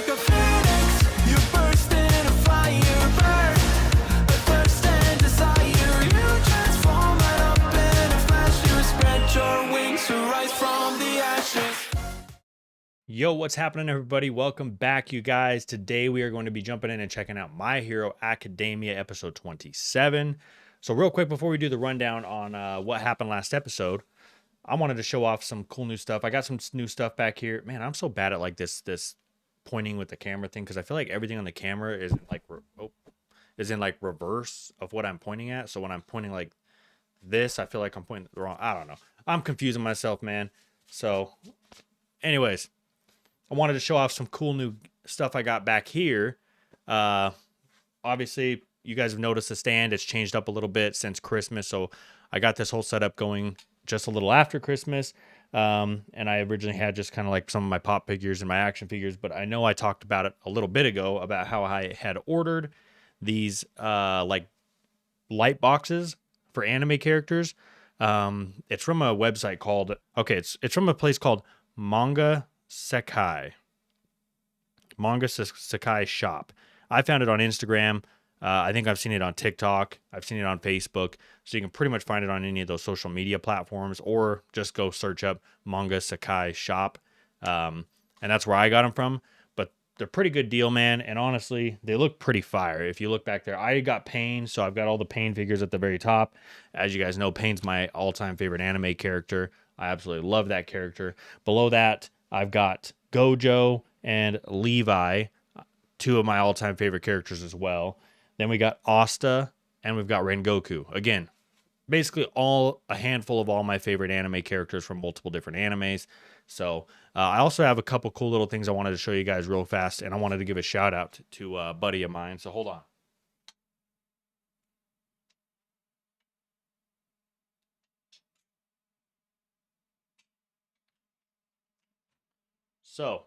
like a phoenix, you burst into fire, burn with thirst and desire. You transform right up in a flash, you spread your wings to rise from the ashes. Yo, what's happening, everybody? Welcome back, you guys. Today we are going to be jumping in and checking out My Hero Academia episode 27. So real quick before we do the rundown on what happened last episode, I wanted to show off some cool new stuff. I got some new stuff back here. Man, I'm so bad at like this pointing with the camera thing because I feel like everything on the camera is in like reverse of what I'm pointing at. So when I'm pointing like this, I feel like I'm pointing the wrong. I don't know. I'm confusing myself, man. So anyways, I wanted to show off some cool new stuff I got back here. Obviously, you guys have noticed the stand. It's changed up a little bit since Christmas. So I got this whole setup going just a little after Christmas. And I originally had just kind of like some of my pop figures and my action figures. But I know I talked about it a little bit ago about how I had ordered these like light boxes for anime characters. It's from a website called, it's from a place called Manga Sekai Shop. I found it on Instagram. I think I've seen it on TikTok. I've seen it on Facebook. So you can pretty much find it on any of those social media platforms, or just go search up Manga Sekai Shop. And that's where I got them from. But they're pretty good deal, man. And honestly, they look pretty fire. If you look back there, I got Pain. So I've got all the Pain figures at the very top. As you guys know, Pain's my all-time favorite anime character. I absolutely love that character. Below that, I've got Gojo and Levi, two of my all-time favorite characters as well. Then we got Asta, and we've got Rengoku. Again, basically a handful of all my favorite anime characters from multiple different animes. So I also have a couple cool little things I wanted to show you guys real fast, and I wanted to give a shout out to a buddy of mine. So hold on. So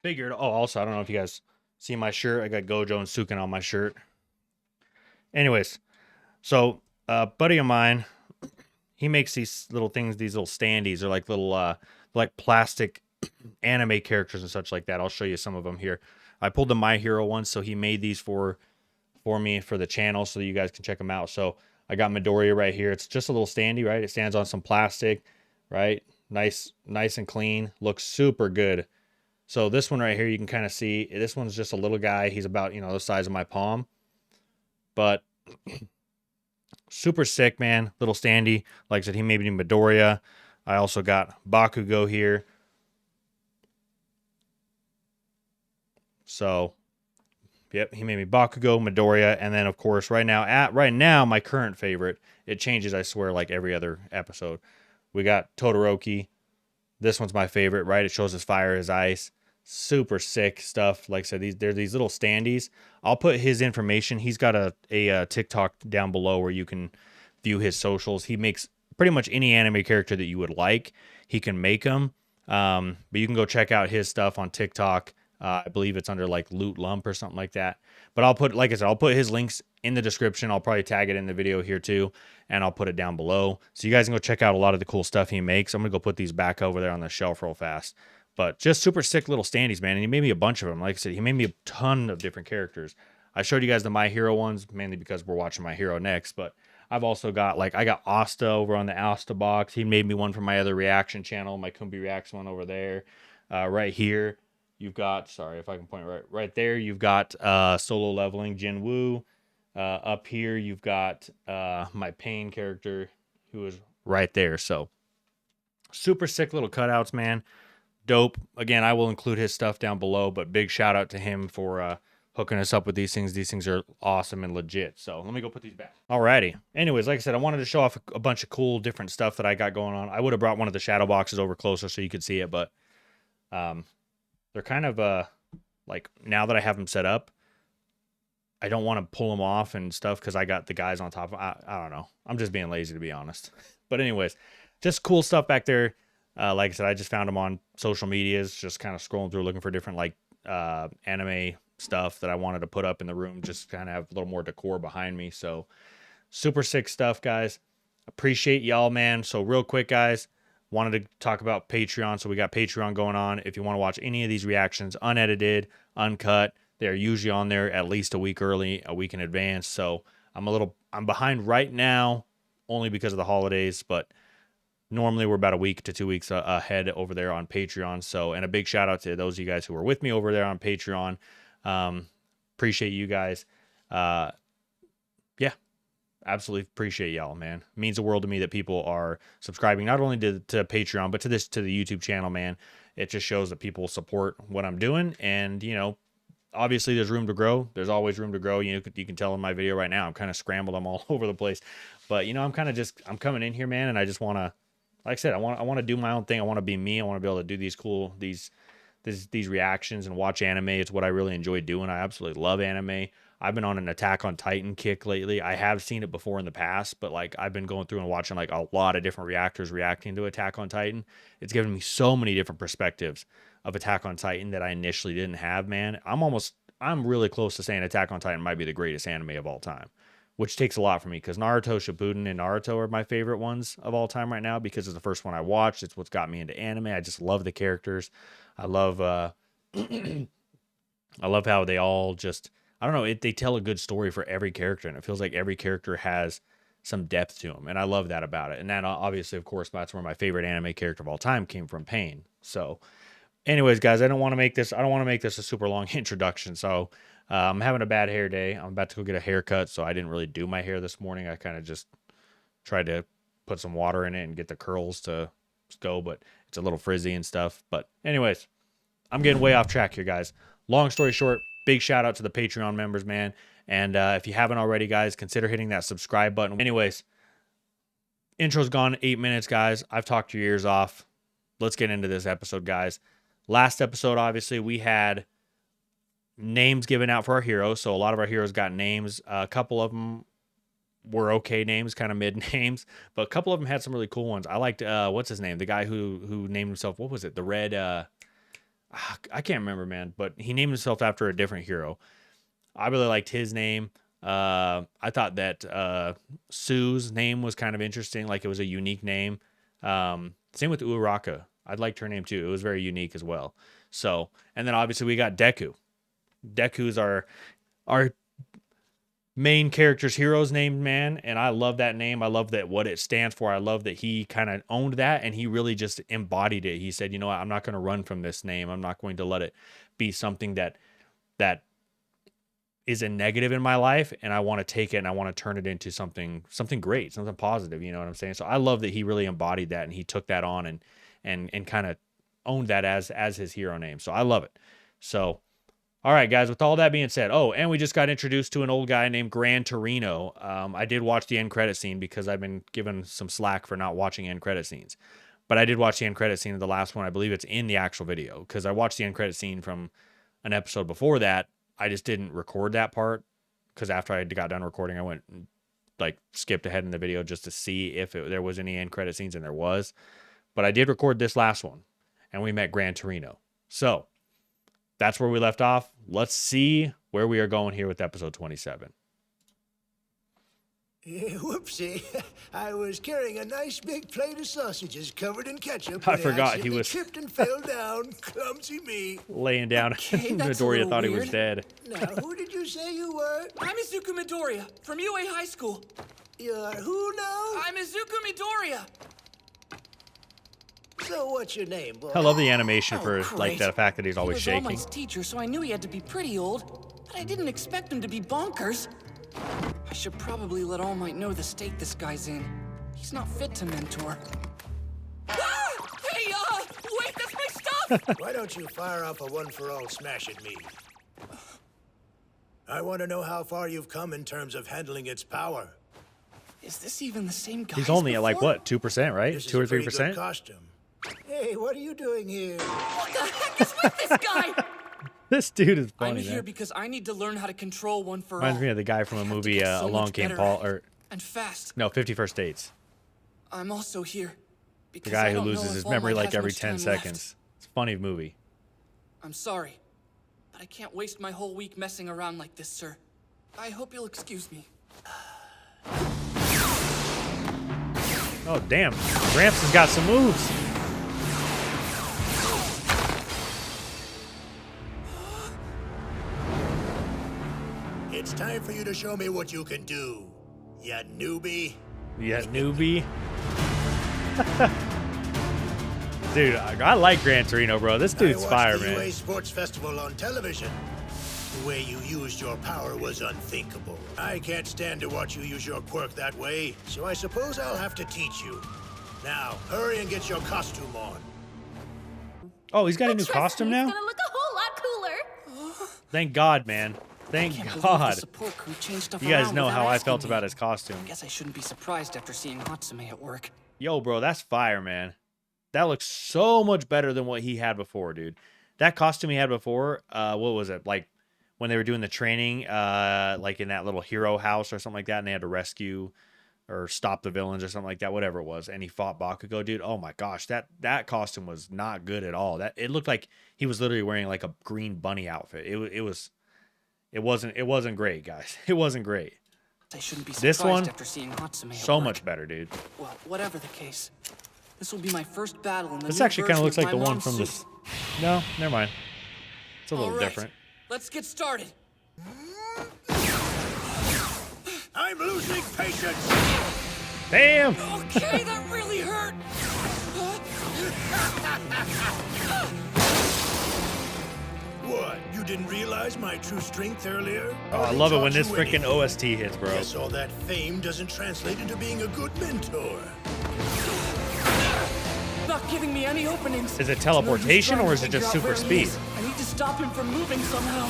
figured, also, I don't know if you guys see my shirt. I got Gojo and Sukin on my shirt. Anyways, so a buddy of mine, he makes these little things, these little standees. They're like little like plastic anime characters and such like that. I'll show you some of them here. I pulled the My Hero ones, so he made these for me for the channel so that you guys can check them out. So I got Midoriya right here. It's just a little standee, right? It stands on some plastic, right? Nice and clean. Looks super good. So this one right here, you can kind of see, this one's just a little guy. He's about, the size of my palm. But super sick, man. Little standee. Like I said, he made me Midoriya. I also got Bakugo here. So, yep, he made me Bakugo, Midoriya, and then of course right now my current favorite. It changes, I swear, like every other episode. We got Todoroki. This one's my favorite, right? It shows his fire, his ice. Super sick stuff. Like I said, they're these little standees. I'll put his information. He's got a TikTok down below where you can view his socials. He makes pretty much any anime character that you would like. He can make them. But you can go check out his stuff on TikTok. I believe it's under like Lootlump or something like that. But I'll put his links in the description. I'll probably tag it in the video here too, and I'll put it down below. So you guys can go check out a lot of the cool stuff he makes. I'm going to go put these back over there on the shelf real fast. But just super sick little standees, man. And he made me a bunch of them. Like I said, he made me a ton of different characters. I showed you guys the My Hero ones, mainly because we're watching My Hero next. But I've also got, I got Asta over on the Asta box. He made me one for my other reaction channel, my Kumbi Reacts one over there. Right here, you've got, sorry if I can point right there, you've got Solo Leveling Jin Woo. Up here, you've got my Pain character, who is right there. So, super sick little cutouts, man. Dope. Again, I will include his stuff down below, but big shout out to him for hooking us up with these things. These things are awesome and legit. So let me go put these back. Alrighty. Anyways, like I said, I wanted to show off a bunch of cool different stuff that I got going on. I would have brought one of the shadow boxes over closer so you could see it, but they're kind of like, now that I have them set up, I don't want to pull them off and stuff because I got the guys on top. I don't know. I'm just being lazy, to be honest. But anyways, just cool stuff back there. Like I said, I just found them on social medias, just kind of scrolling through looking for different anime stuff that I wanted to put up in the room, just kind of have a little more decor behind me. So super sick stuff, guys. Appreciate y'all, man. So real quick, guys, wanted to talk about Patreon. So we got Patreon going on. If you want to watch any of these reactions, unedited, uncut, they're usually on there at least a week early, a week in advance. So I'm behind right now only because of the holidays, but normally we're about a week to 2 weeks ahead over there on Patreon. So, and a big shout out to those of you guys who are with me over there on Patreon. Appreciate you guys. Yeah, absolutely appreciate y'all, man. It means the world to me that people are subscribing not only to Patreon, but to the YouTube channel, man. It just shows that people support what I'm doing. And, you know, obviously there's room to grow. There's always room to grow. You can tell in my video right now, I'm kind of scrambled. I'm all over the place, but you know, I'm coming in here, man. And I just want to, like I said, I want to do my own thing. I want to be me. I want to be able to do these reactions and watch anime. It's what I really enjoy doing. I absolutely love anime. I've been on an Attack on Titan kick lately. I have seen it before in the past, but like I've been going through and watching like a lot of different reactors reacting to Attack on Titan. It's given me so many different perspectives of Attack on Titan that I initially didn't have, man. I'm really close to saying Attack on Titan might be the greatest anime of all time, which takes a lot for me because Naruto, Shippuden, and Naruto are my favorite ones of all time right now because it's the first one I watched. It's what's got me into anime. I just love the characters. I love I love how they all just, I don't know, they tell a good story for every character, and it feels like every character has some depth to them, and I love that about it. And that obviously, of course, that's where my favorite anime character of all time came from, Pain. So anyways, guys, I don't want to make this a super long introduction. So I'm having a bad hair day. I'm about to go get a haircut, so I didn't really do my hair this morning. I kind of just tried to put some water in it and get the curls to go, but it's a little frizzy and stuff. But anyways, I'm getting way off track here, guys. Long story short, big shout out to the Patreon members, man. And if you haven't already, guys, consider hitting that subscribe button. Anyways, intro's gone 8 minutes, guys. I've talked your ears off. Let's get into this episode, guys. Last episode, obviously, we had names given out for our heroes. So a lot of our heroes got names. A couple of them were okay names, kind of mid names, but a couple of them had some really cool ones. I liked, what's his name? The guy who named himself, what was it? The Red, I can't remember, man, but he named himself after a different hero. I really liked his name. I thought that Sue's name was kind of interesting. Like it was a unique name. Same with Uraraka. I liked her name too. It was very unique as well. So, and then obviously we got Deku. Deku's our main character's hero's name, man. And I love that name. I love that what it stands for. I love that he kind of owned that and he really just embodied it. He said, you know what? I'm not going to run from this name. I'm not going to let it be something that is a negative in my life. And I want to take it and I want to turn it into something great, something positive. You know what I'm saying? So I love that he really embodied that and he took that on and kind of owned that as his hero name. So I love it. So, all right, guys, with all that being said, and we just got introduced to an old guy named Gran Torino. I did watch the end credit scene because I've been given some slack for not watching end credit scenes. But I did watch the end credit scene of the last one. I believe it's in the actual video because I watched the end credit scene from an episode before that. I just didn't record that part because after I got done recording, I went skipped ahead in the video just to see if there was any end credit scenes, and there was. But I did record this last one, and we met Gran Torino. So that's where we left off. Let's see where we are going here with episode 27. Whoopsie. I was carrying a nice big plate of sausages covered in ketchup. I forgot he was tripped and fell down. Clumsy me. Laying down. Okay, Midoriya thought he was dead. Now, who did you say you were? I'm Izuku Midoriya from UA High School. You're who now? I'm Izuku Midoriya. So what's your name, boy? I love the animation for Great. the fact that he's always He was All shaking. Might's teacher, so I knew he had to be pretty old, but I didn't expect him to be bonkers. I should probably let All Might know the state this guy's in. He's not fit to mentor. Ah! Hey, wait, that's my stuff! Why don't you fire off a one-for-all smash at me? I want to know how far you've come in terms of handling its power. Is this even the same guy? He's only at like what, 2%, right? This is 2 or a pretty good 3%. costume. Hey, what are you doing here? What the heck is with this guy? This dude is I'm funny, here man. because I need to learn how to control one for all. Reminds me of the guy from a I have to movie, get so Along much Came better Paul, at it. or And fast. no, 50 First Dates. I'm also here The because guy I who don't know loses if his All memory Might like has every much 10 time seconds. It's a funny movie. left. I'm sorry, but I can't waste my whole week messing around like this, sir. I hope you'll excuse me. Oh, damn. Gramps has got some moves. It's time for you to show me what you can do, you newbie. Yeah, newbie. Dude, I like Gran Torino, bro. This dude's I fire, watched the man. UA Sports Festival on television. The way you used your power was unthinkable. I can't stand to watch you use your quirk that way, so I suppose I'll have to teach you. Now, hurry and get your costume on. Oh, he's got a new Trust costume me, now? It's gonna look a whole lot cooler. Thank God, man. Thank Can't believe God. the support crew changed stuff You guys around know without how I asking felt me. about his costume. Guess I shouldn't be surprised after seeing Hatsume at work. Yo, bro, that's fire, man. That looks so much better than what he had before, dude. That costume he had before, what was it? Like when they were doing the training, like in that little hero house or something like that, and they had to rescue or stop the villains or something like that, whatever it was, and he fought Bakugo, dude. Oh my gosh, that costume was not good at all. That it looked like he was literally wearing like a green bunny outfit. It wasn't great, guys. It wasn't great. I shouldn't be This surprised one, after seeing Hatsume at so work. much better, dude. Well, whatever the case, this will be my first battle in the This new actually kind of version looks like the my one mom's from suit. this. No, never mind. It's a little All right, different. let's get started. I'm losing patience! Damn! Okay, that really hurt. What, you didn't realize my true strength earlier? Oh, I love it when this freaking OST hits, bro. Guess all that fame doesn't translate into being a good mentor. Not giving me any openings. Is it teleportation or is it just super Figure out where he speed? is. I need to stop him from moving somehow.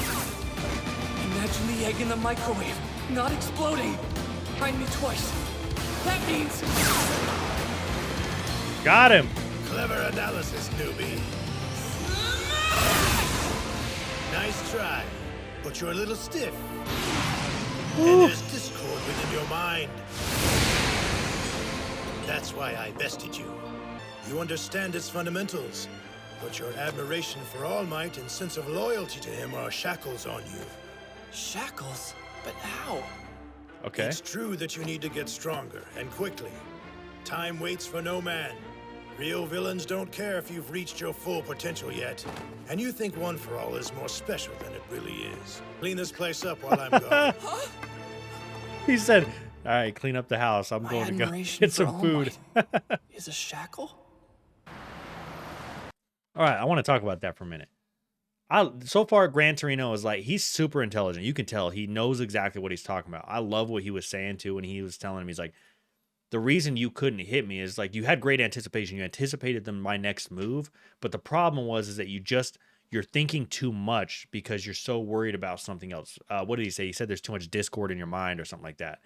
Imagine the egg in the microwave, not exploding. Find me twice. That means Got him! Clever analysis, newbie. Nice try, but you're a little stiff. And there's discord within your mind. That's why I bested you. You understand its fundamentals, but your admiration for All Might and sense of loyalty to him are shackles on you. shackles. But how? Okay. It's true that you need to get stronger, and quickly. Time waits for no man. Real villains don't care if you've reached your full potential yet. And you think One for All is more special than it really is. Clean this place up while I'm gone. He said, all right, clean up the house. I'm My going to go admiration get for some All food. Might is a shackle? All right, I want to talk about that for a minute. So far, Gran Torino is like, he's super intelligent. You can tell he knows exactly what he's talking about. I love what he was saying too when he was telling him, he's like, the reason you couldn't hit me is like you had great anticipation. You anticipated my next move, but the problem was is that you're thinking too much because you're so worried about something else. What did he say? He said there's too much discord in your mind or something like that,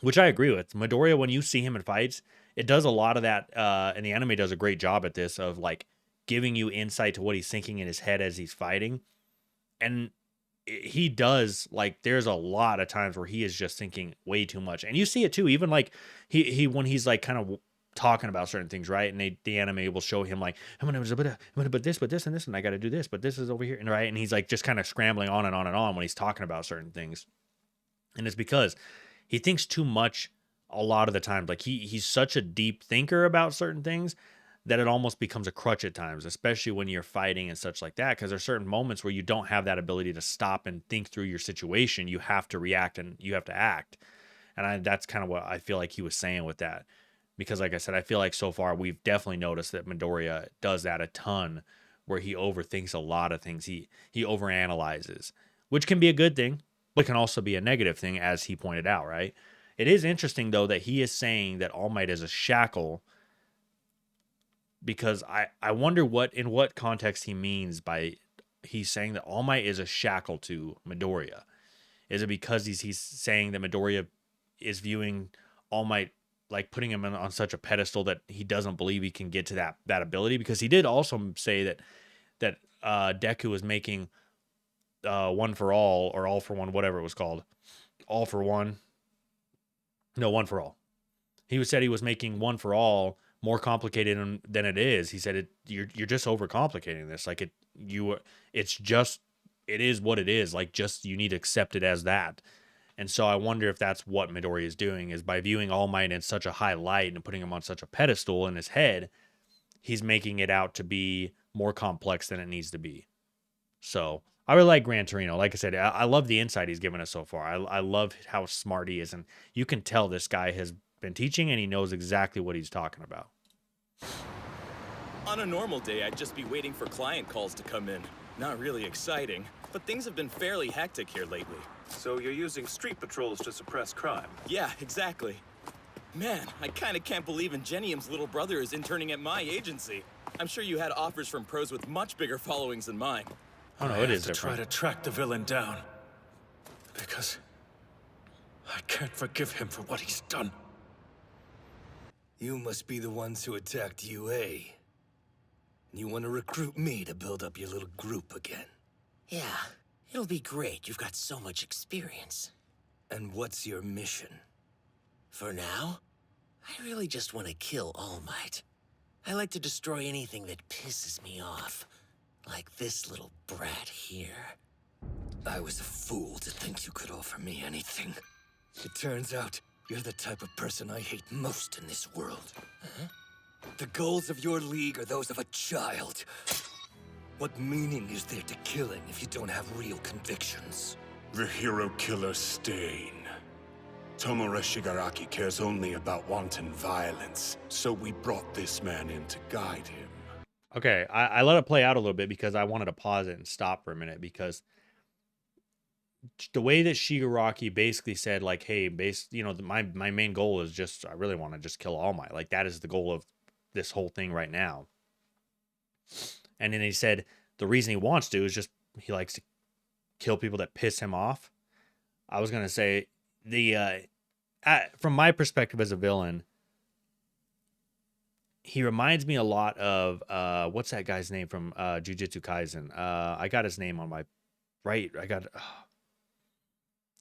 which I agree with. Midoriya, when you see him in fights, it does a lot of that, and the anime does a great job at this of like giving you insight to what he's thinking in his head as he's fighting, and he does, like, there's a lot of times where he is just thinking way too much, and you see it too, even like he when he's like kind of talking about certain things, right? And the anime will show him like, I'm gonna put this, and this, and I got to do this, but this is over here, and right, and he's like just kind of scrambling on and on and on when he's talking about certain things, and it's because he thinks too much a lot of the time. Like he's such a deep thinker about certain things that it almost becomes a crutch at times, especially when you're fighting and such like that, because there's certain moments where you don't have that ability to stop and think through your situation. You have to react and you have to act. And that's kind of what I feel like he was saying with that. Because like I said, I feel like so far we've definitely noticed that Midoriya does that a ton, where he overthinks a lot of things. He overanalyzes, which can be a good thing, but can also be a negative thing, as he pointed out, right? It is interesting, though, that he is saying that All Might is a shackle, because I wonder in what context he means by he's saying that All Might is a shackle to Midoriya. Is it because he's saying that Midoriya is viewing All Might, like putting him on such a pedestal that he doesn't believe he can get to that ability? Because he did also say that Deku was making One for All, or All for One, whatever it was called. All for One. No, One for All. He said he was making One for All more complicated than it is. He said you're just overcomplicating this. Like it is what it is. Like, just, you need to accept it as that. And so I wonder if that's what Midoriya is doing, is by viewing All Might in such a high light and putting him on such a pedestal in his head, he's making it out to be more complex than it needs to be. So I really like Gran Torino. Like I said, I love the insight he's given us so far. I love how smart he is. And you can tell this guy has been teaching and he knows exactly what he's talking about. On a normal day, I'd just be waiting for client calls to come in. Not really exciting, but things have been fairly hectic here lately. So you're using street patrols to suppress crime? Yeah, exactly. Man, I kinda can't believe Ingenium's little brother is interning at my agency. I'm sure you had offers from pros with much bigger followings than mine. I don't know, it is different. Try to track the villain down. Because I can't forgive him for what he's done. You must be the ones who attacked UA. You want to recruit me to build up your little group again. Yeah, it'll be great. You've got so much experience. And what's your mission? For now, I really just want to kill All Might. I like to destroy anything that pisses me off. Like this little brat here. I was a fool to think you could offer me anything. It turns out you're the type of person I hate most in this world. Huh? The goals of your league are those of a child. What meaning is there to killing if you don't have real convictions? The hero killer Stain. Tomura Shigaraki cares only about wanton violence, so we brought this man in to guide him. Okay, I let it play out a little bit because I wanted to pause it and stop for a minute, because the way that Shigaraki basically said, like, hey, my main goal is just, I really want to just kill All Might. Like, that is the goal of this whole thing right now. And then he said the reason he wants to is just he likes to kill people that piss him off. I was going to say, from my perspective as a villain, he reminds me a lot of what's that guy's name from Jujutsu Kaisen? I got his name on my right.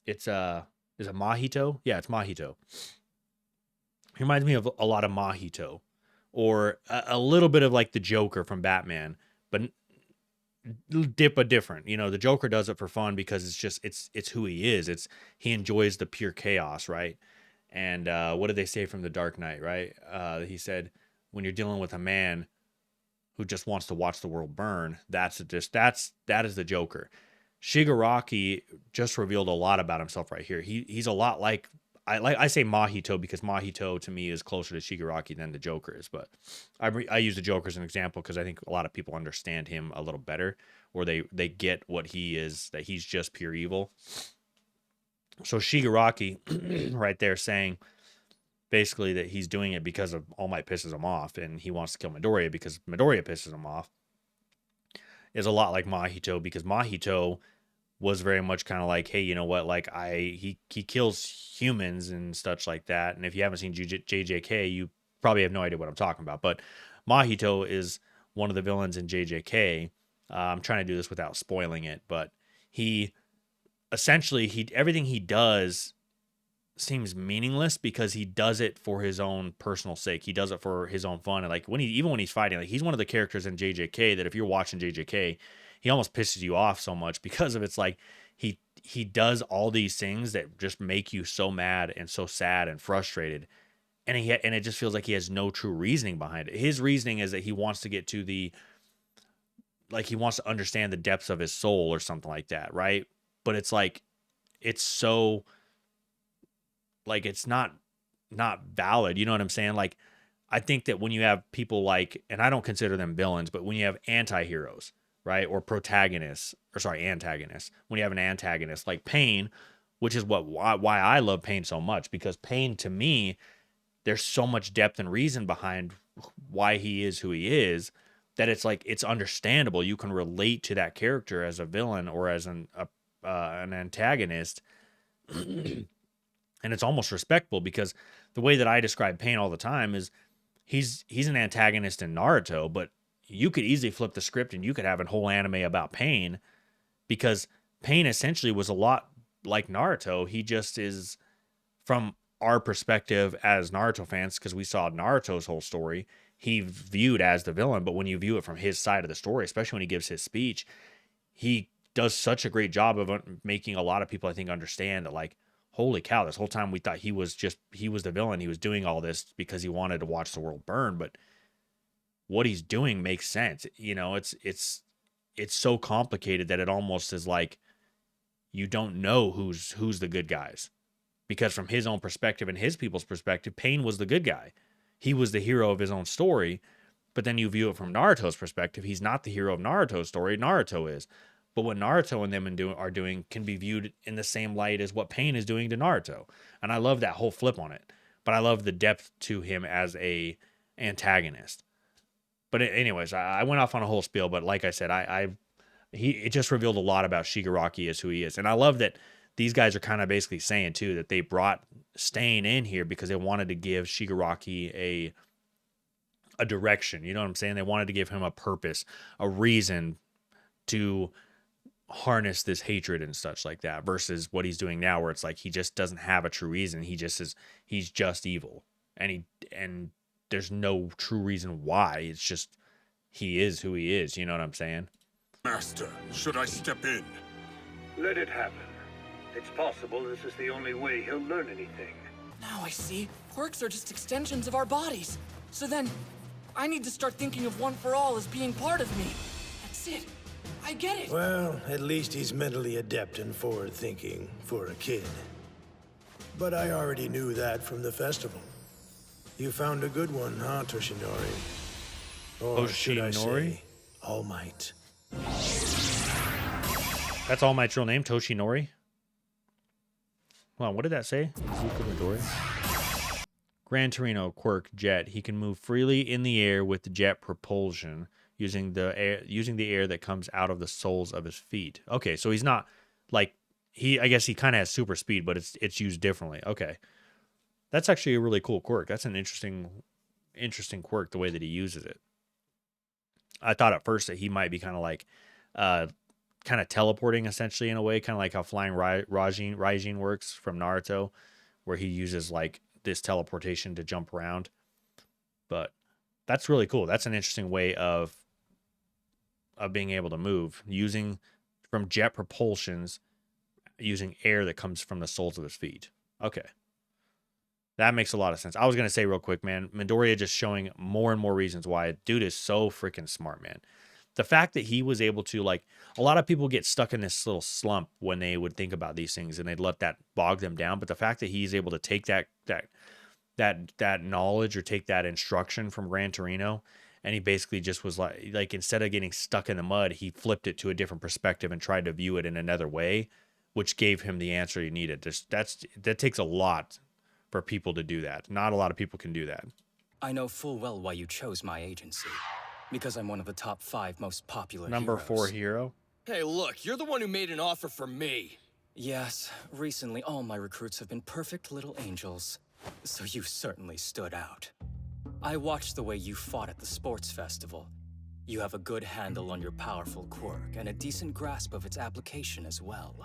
Is it Mahito? Yeah, it's Mahito. He reminds me of a lot of Mahito, or a little bit of like the Joker from Batman, but different. The Joker does it for fun because it's who he is. He enjoys the pure chaos, right? And what did they say from The Dark Knight, right? He said, when you're dealing with a man who just wants to watch the world burn, that is the Joker. Shigaraki just revealed a lot about himself right here. He's a lot like I say Mahito because Mahito to me is closer to Shigaraki than the Joker is, but I use the Joker as an example because I think a lot of people understand him a little better, or they get what he is, that he's just pure evil. So Shigaraki right there saying basically that he's doing it because of All Might pisses him off, and he wants to kill Midoriya because Midoriya pisses him off, is a lot like Mahito, because Mahito was very much kind of like, hey, you know what, like he kills humans and such like that. And if you haven't seen JJK, you probably have no idea what I'm talking about. But Mahito is one of the villains in JJK. I'm trying to do this without spoiling it, but he essentially everything he does seems meaningless because he does it for his own personal sake. He does it for his own fun. And like even when he's fighting, like he's one of the characters in JJK that if you're watching JJK, he almost pisses you off so much because of it's like he does all these things that just make you so mad and so sad and frustrated. And it just feels like he has no true reasoning behind it. His reasoning is that he wants to get to he wants to understand the depths of his soul or something like that, right? But it's like, it's so, like, it's not valid. You know what I'm saying? Like, I think that when you have people like, and I don't consider them villains, but when you have anti-heroes, right? Or antagonists. When you have an antagonist like Pain, which is why I love Pain so much, because Pain, to me, there's so much depth and reason behind why he is who he is, that it's like, it's understandable. You can relate to that character as a villain or as an antagonist. And it's almost respectable, because the way that I describe Pain all the time is he's an antagonist in Naruto, but you could easily flip the script and you could have a whole anime about Pain, because Pain essentially was a lot like Naruto. He just is, from our perspective as Naruto fans, because we saw Naruto's whole story, he viewed as the villain. But when you view it from his side of the story, especially when he gives his speech, he does such a great job of making a lot of people, I think, understand that, like, holy cow, this whole time we thought he was the villain. He was doing all this because he wanted to watch the world burn, but what he's doing makes sense. You know, it's so complicated that it almost is like you don't know who's the good guys. Because from his own perspective and his people's perspective, Pain was the good guy. He was the hero of his own story. But then you view it from Naruto's perspective. He's not the hero of Naruto's story. Naruto is. But what Naruto and them are doing can be viewed in the same light as what Pain is doing to Naruto. And I love that whole flip on it. But I love the depth to him as a antagonist. But anyways, I went off on a whole spiel. But like I said, it just revealed a lot about Shigaraki as who he is. And I love that these guys are kind of basically saying too that they brought Stain in here because they wanted to give Shigaraki a direction. You know what I'm saying? They wanted to give him a purpose, a reason to harness this hatred and such like that, versus what he's doing now where it's like he just doesn't have a true reason. He's just evil. And there's no true reason why. It's just he is who he is. You know what I'm saying? Master, should I step in? Let it happen. It's possible this is the only way he'll learn anything. Now I see. Quirks are just extensions of our bodies. So then, I need to start thinking of One for All as being part of me. That's it. I get it. Well, at least he's mentally adept and forward-thinking for a kid. But I already knew that from the festival. You found a good one, huh, Toshinori? Or should I say, All Might? That's All Might's real name, Toshinori? Hold on, what did that say? Gran Torino quirk jet. He can move freely in the air with the jet propulsion using the air that comes out of the soles of his feet. Okay, so he's not like I guess he kind of has super speed, but it's used differently. Okay. That's actually a really cool quirk. That's an interesting quirk the way that he uses it. I thought at first that he might be kind of like kind of teleporting essentially in a way, kind of like how flying Raijin works from Naruto, where he uses like this teleportation to jump around. But that's really cool. That's an interesting way of being able to move using from jet propulsions, using air that comes from the soles of his feet. Okay. That makes a lot of sense. I was going to say real quick, man, Midoriya just showing more and more reasons why. Dude is so freaking smart, man. The fact that he was able to, like, a lot of people get stuck in this little slump when they would think about these things and they'd let that bog them down. But the fact that he's able to take that knowledge or take that instruction from Gran Torino, and he basically just was like instead of getting stuck in the mud, he flipped it to a different perspective and tried to view it in another way, which gave him the answer he needed. That takes a lot for people to do that. Not a lot of people can do that. I know full well why you chose my agency. Because I'm one of the top 5 most popular Number heroes. 4 hero. Hey, look, you're the one who made an offer for me. Yes, recently all my recruits have been perfect little angels. So you certainly stood out. I watched the way you fought at the sports festival. You have a good handle on your powerful quirk and a decent grasp of its application as well.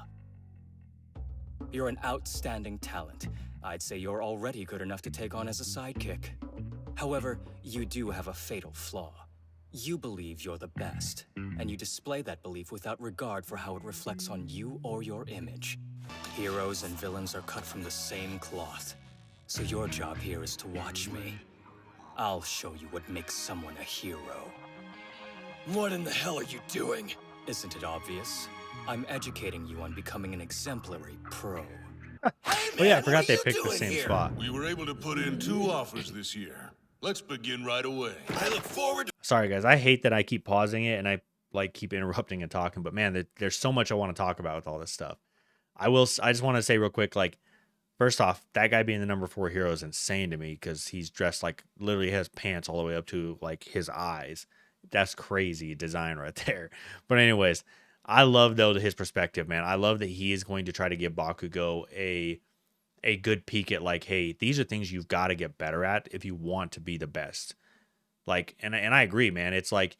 You're an outstanding talent. I'd say you're already good enough to take on as a sidekick. However, you do have a fatal flaw. You believe you're the best, and you display that belief without regard for how it reflects on you or your image. Heroes and villains are cut from the same cloth, so your job here is to watch me. I'll show you what makes someone a hero. What in the hell are you doing? Isn't it obvious? I'm educating you on becoming an exemplary pro. Oh yeah, I forgot they picked the same spot. We were able to put in 2 offers this year. Let's begin right away. I look forward to... Sorry guys, I hate that I keep pausing it and I like keep interrupting and talking, but man, there's so much I want to talk about with all this stuff. I just want to say real quick, like, first off, that guy being the number 4 hero is insane to me because he's dressed like literally has pants all the way up to like his eyes. That's crazy design right there. But anyways, I love though his perspective, man. I love that he is going to try to give Bakugo a good peek at like, hey, these are things you've got to get better at if you want to be the best. Like, and I agree, man. It's like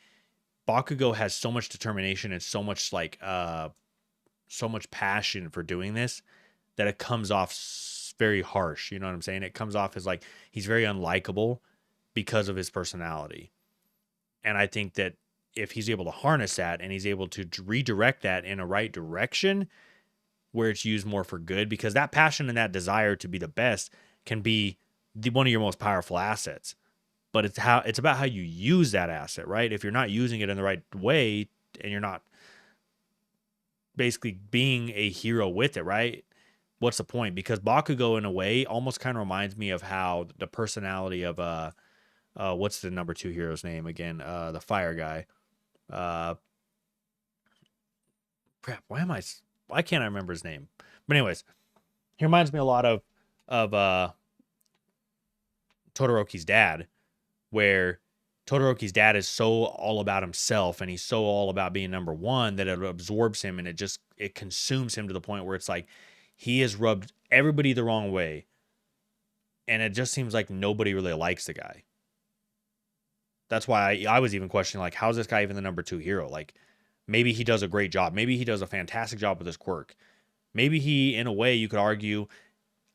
Bakugo has so much determination and so much like so much passion for doing this that it comes off very harsh. You know what I'm saying? It comes off as like he's very unlikable because of his personality. And I think that if he's able to harness that and he's able to redirect that in a right direction, where it's used more for good, because that passion and that desire to be the best can be one of your most powerful assets. But it's about how you use that asset, right? If you're not using it in the right way and you're not basically being a hero with it, right? What's the point? Because Bakugo, in a way, almost kind of reminds me of how the personality of what's the number 2 hero's name again? The fire guy. Crap, why can't I remember his name? But anyways, he reminds me a lot of Todoroki's dad, where Todoroki's dad is so all about himself and he's so all about being number one that it absorbs him and it consumes him to the point where it's like he has rubbed everybody the wrong way. And it just seems like nobody really likes the guy. That's why I was even questioning, like, how's this guy even the number 2 hero? Like, maybe he does a great job. Maybe he does a fantastic job with his quirk. Maybe he, in a way, you could argue,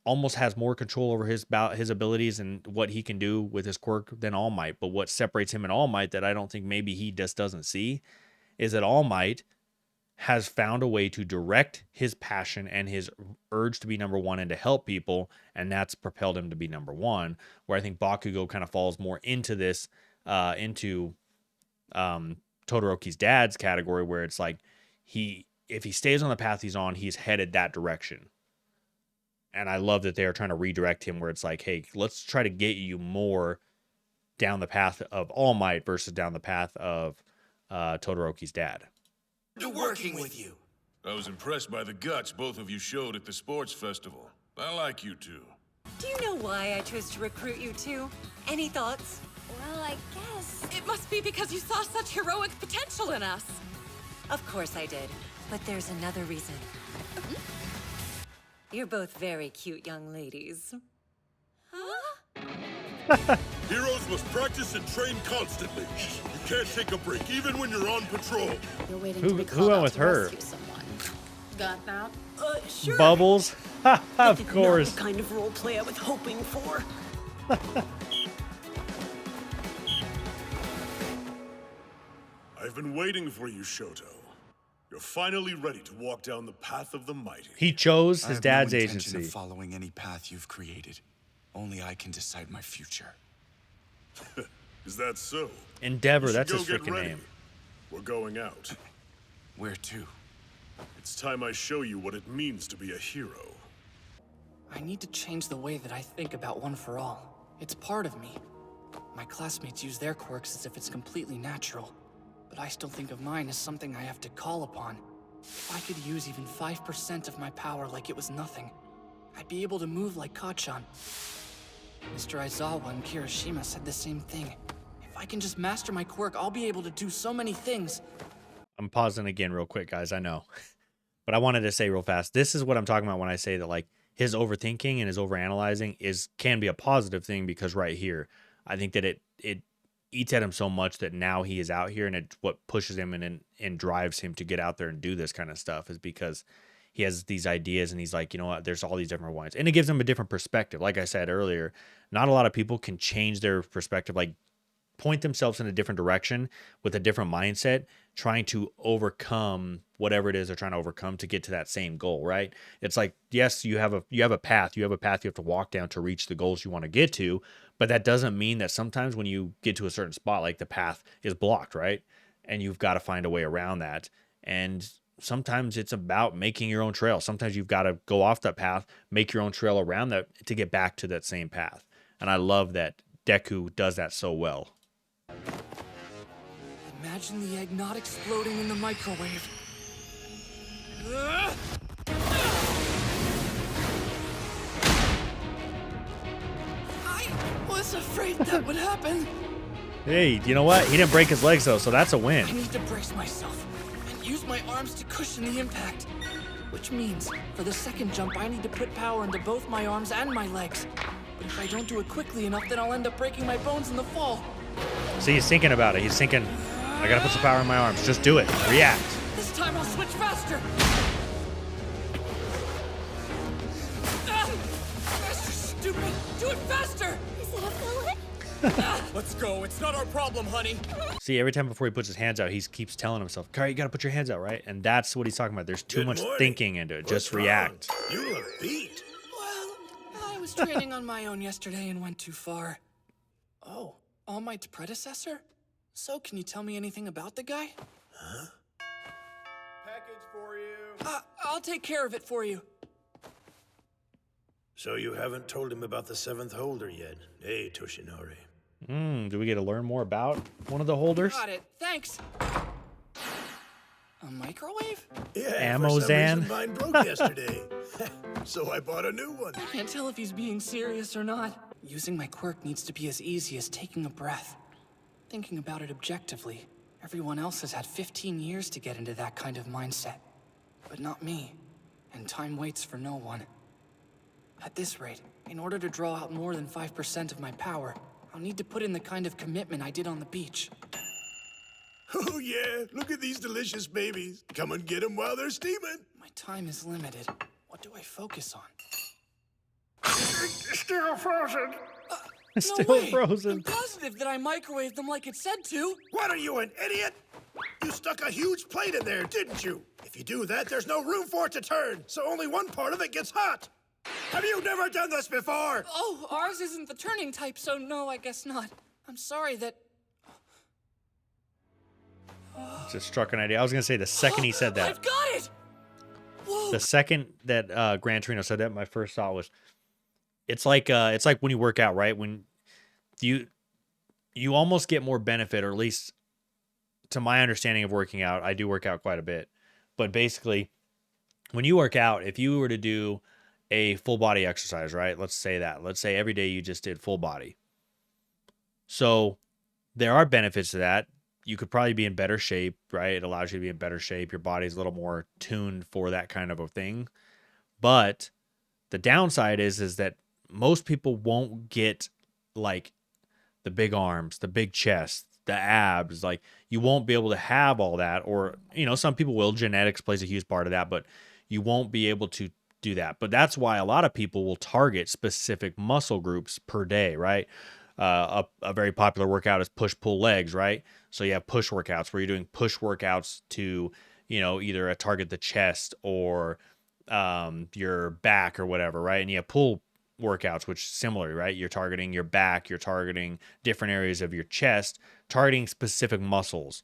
almost has more control over his abilities and what he can do with his quirk than All Might. But what separates him and All Might that I don't think maybe he just doesn't see is that All Might has found a way to direct his passion and his urge to be number one and to help people, and that's propelled him to be number one, where I think Bakugo kind of falls more into this, into Todoroki's dad's category, where it's like if he stays on the path he's on, he's headed that direction. And I love that they are trying to redirect him where it's like, hey, let's try to get you more down the path of All Might versus down the path of Todoroki's dad. To working with you. I was impressed by the guts both of you showed at the sports festival. I like you two. Do you know why I chose to recruit you two? Any thoughts? Well, I guess. It must be because you saw such heroic potential in us. Of course I did, but there's another reason. You're both very cute young ladies. Huh? Heroes must practice and train constantly. You can't take a break, even when you're on patrol. You're waiting Who to be went called out with to her? rescue someone. Got that? Sure. Bubbles? Of course. Not the kind of role play I was hoping for. I've been waiting for you, Shoto. You're finally ready to walk down the path of the mighty. He chose his dad's I have no intention agency. of following any path you've created. Only I can decide my future. Is that so? Endeavor, You should that's go his get freaking ready. name. We're going out. Where to? It's time I show you what it means to be a hero. I need to change the way that I think about One for All. It's part of me. My classmates use their quirks as if it's completely natural, but I still think of mine as something I have to call upon. If I could use even 5% of my power like it was nothing, I'd be able to move like Kacchan. Mr. Aizawa and Kirishima said the same thing. If I can just master my quirk, I'll be able to do so many things. I'm pausing again real quick, guys. I know. But I wanted to say real fast, this is what I'm talking about when I say that, like, his overthinking and his overanalyzing can be a positive thing, because right here, I think that it eats at him so much that now he is out here, and it what pushes him and drives him to get out there and do this kind of stuff is because he has these ideas and he's like, you know what, there's all these different ones. And it gives him a different perspective. Like I said earlier, not a lot of people can change their perspective, like point themselves in a different direction with a different mindset, trying to overcome whatever it is they're trying to overcome to get to that same goal, right? It's like, yes, you have a path you have to walk down to reach the goals you want to get to, but that doesn't mean that sometimes when you get to a certain spot, like the path is blocked, right? And you've got to find a way around that. And sometimes it's about making your own trail. Sometimes you've got to go off that path, make your own trail around that to get back to that same path. And I love that Deku does that so well. Imagine the egg not exploding in the microwave. I was afraid that would happen. Hey, you know what? He didn't break his legs, though, so that's a win. I need to brace myself and use my arms to cushion the impact. Which means, for the second jump, I need to put power into both my arms and my legs. But if I don't do it quickly enough, then I'll end up breaking my bones in the fall. See, he's thinking about it. He's thinking, I gotta put some power in my arms. Just do it. React. This time I'll switch faster. Faster, stupid! Do it faster! Is it a fillet? Let's go. It's not our problem, honey. See, every time before he puts his hands out, he keeps telling himself, Kari, you got to put your hands out, right? And that's what he's talking about. There's too much thinking into it. Just react. You look beat. Well, I was training on my own yesterday and went too far. Oh, All Might's predecessor? So, can you tell me anything about the guy? Huh? Package for you. I'll take care of it for you. So you haven't told him about the 7th holder yet, eh, Toshinori? Do we get to learn more about one of the holders? Got it. Thanks. A microwave? Yeah, Ammo for some Zan? reason mine broke yesterday. So I bought a new one. I can't tell if he's being serious or not. Using my quirk needs to be as easy as taking a breath. Thinking about it objectively, everyone else has had 15 years to get into that kind of mindset. But not me. And time waits for no one. At this rate, in order to draw out more than 5% of my power, I'll need to put in the kind of commitment I did on the beach. Oh yeah, look at these delicious babies. Come and get them while they're steaming. My time is limited. What do I focus on? Still frozen. Still no way. frozen. I'm positive that I microwaved them like it said to. What are you, an idiot? You stuck a huge plate in there, didn't you? If you do that, there's no room for it to turn, so only one part of it gets hot. Have you never done this before? Oh, ours isn't the turning type, so no, I guess not. I'm sorry that... Just struck an idea. I was going to say the second he said that. I've got it! Whoa. The second that Gran Torino said that, my first thought was, it's like when you work out, right? When you almost get more benefit, or at least to my understanding of working out, I do work out quite a bit. But basically, when you work out, if you were to do a full body exercise, right? Let's say every day you just did full body. So there are benefits to that. You could probably be in better shape, right? It allows you to be in better shape. Your body's a little more tuned for that kind of a thing. But the downside is that most people won't get like the big arms, the big chest, the abs. Like, you won't be able to have all that, or, some people will. Genetics plays a huge part of that, but you won't be able to do that. But that's why a lot of people will target specific muscle groups per day, right? A very popular workout is push-pull legs, right? So you have push workouts where you're doing push workouts to, either target the chest or your back or whatever, right? And you have pull workouts, which similarly, right? You're targeting your back, you're targeting different areas of your chest, targeting specific muscles.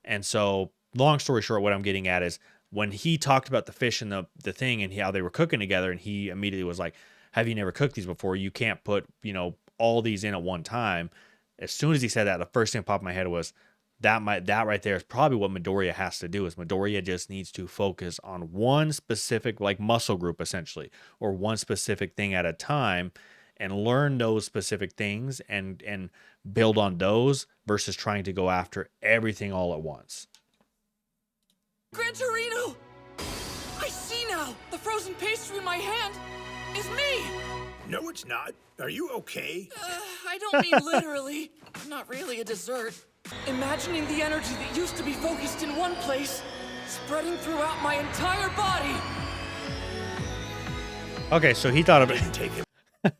And so, long story short, what I'm getting at is, when he talked about the fish and the thing and how they were cooking together, and he immediately was like, have you never cooked these before? You can't put, all these in at one time. As soon as he said that, the first thing that popped in my head was, that right there is probably what Midoriya has to do. Is Midoriya just needs to focus on one specific, like, muscle group, essentially, or one specific thing at a time, and learn those specific things and build on those, versus trying to go after everything all at once. Gran Torino! I see now! The frozen pastry in my hand is me! No, it's not. Are you okay? I don't mean literally. I'm not really a dessert. Imagining the energy that used to be focused in one place, spreading throughout my entire body. Okay, so he thought of it.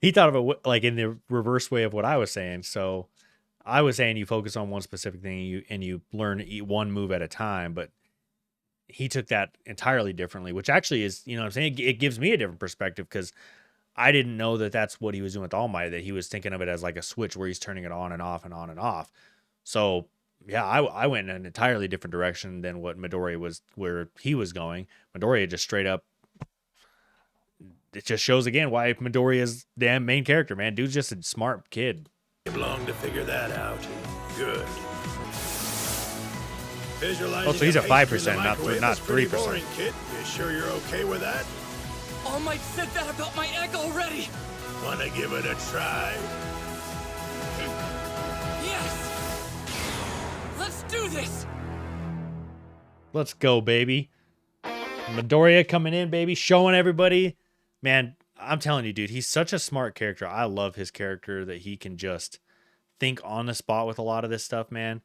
He thought of it like in the reverse way of what I was saying. So I was saying you focus on one specific thing and you learn one move at a time, but he took that entirely differently, which actually is, what I'm saying, it gives me a different perspective, because I didn't know that that's what he was doing with All Might, that he was thinking of it as like a switch where he's turning it on and off and on and off. So yeah, I went in an entirely different direction than what Midoriya was, where he was going. Midoriya just straight up, it just shows again why Midoriya is the main character, man. Dude's just a smart kid. Long to figure that out. Good. Visualizing Oh, so he's a 5%, not is pretty 3%. boring, kid. You sure you're okay with that? All Might said that about my egg already. Wanna give it a try? Yes. Let's do this. Let's go, baby. Midoriya coming in, baby, showing everybody. Man, I'm telling you, dude, he's such a smart character. I love his character, that he can just think on the spot with a lot of this stuff, man.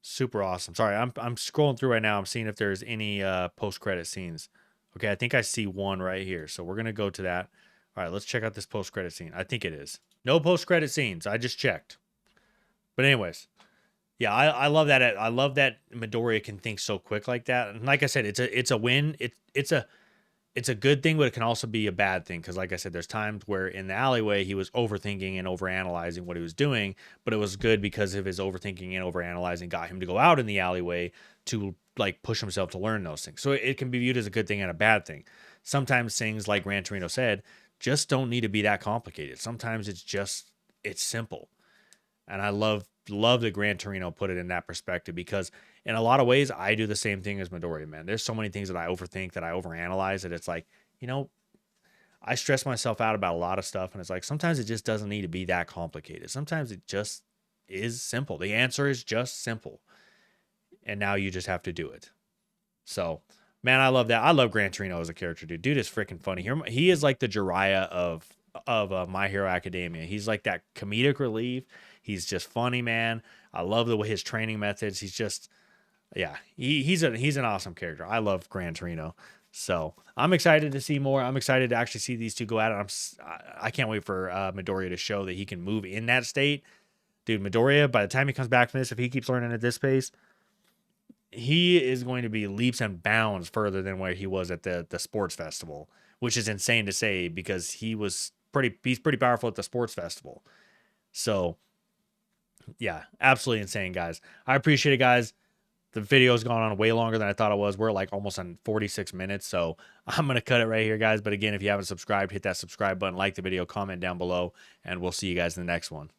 Super awesome. Sorry, I'm scrolling through right now. I'm seeing if there's any post-credit scenes. Okay, I think I see one right here. So we're going to go to that. All right, let's check out this post-credit scene. I think it is. No post-credit scenes. I just checked. But anyways, yeah, I love that. I love that Midoriya can think so quick like that. And like I said, it's a win. It's a good thing, but it can also be a bad thing because, like I said, there's times where in the alleyway he was overthinking and overanalyzing what he was doing, but it was good because of his overthinking and overanalyzing got him to go out in the alleyway to like push himself to learn those things. So it can be viewed as a good thing and a bad thing. Sometimes things, like Gran Torino said, just don't need to be that complicated. Sometimes it's simple, and I love that Gran Torino put it in that perspective because in a lot of ways I do the same thing as Midoriya, man. There's so many things that I overthink, that I overanalyze, that it's like, I stress myself out about a lot of stuff, and it's like sometimes it just doesn't need to be that complicated. Sometimes it just is simple. The answer is just simple, and now you just have to do it. So, man, I love that. I love Gran Torino as a character, dude. Dude is freaking funny. He is like the Jiraiya of My Hero Academia. He's like that comedic relief. He's just funny, man. I love the way his training methods. He's just, yeah, he's an awesome character. I love Gran Torino. So I'm excited to see more. I'm excited to actually see these two go at it. I can't wait for Midoriya to show that he can move in that state. Dude, Midoriya, by the time he comes back from this, if he keeps learning at this pace, he is going to be leaps and bounds further than where he was at the sports festival, which is insane to say because he's pretty powerful at the sports festival. So yeah, absolutely insane, guys. I appreciate it, guys. The video's gone on way longer than I thought it was. We're like almost on 46 minutes, so I'm going to cut it right here, guys. But again, if you haven't subscribed, hit that subscribe button, like the video, comment down below, and we'll see you guys in the next one.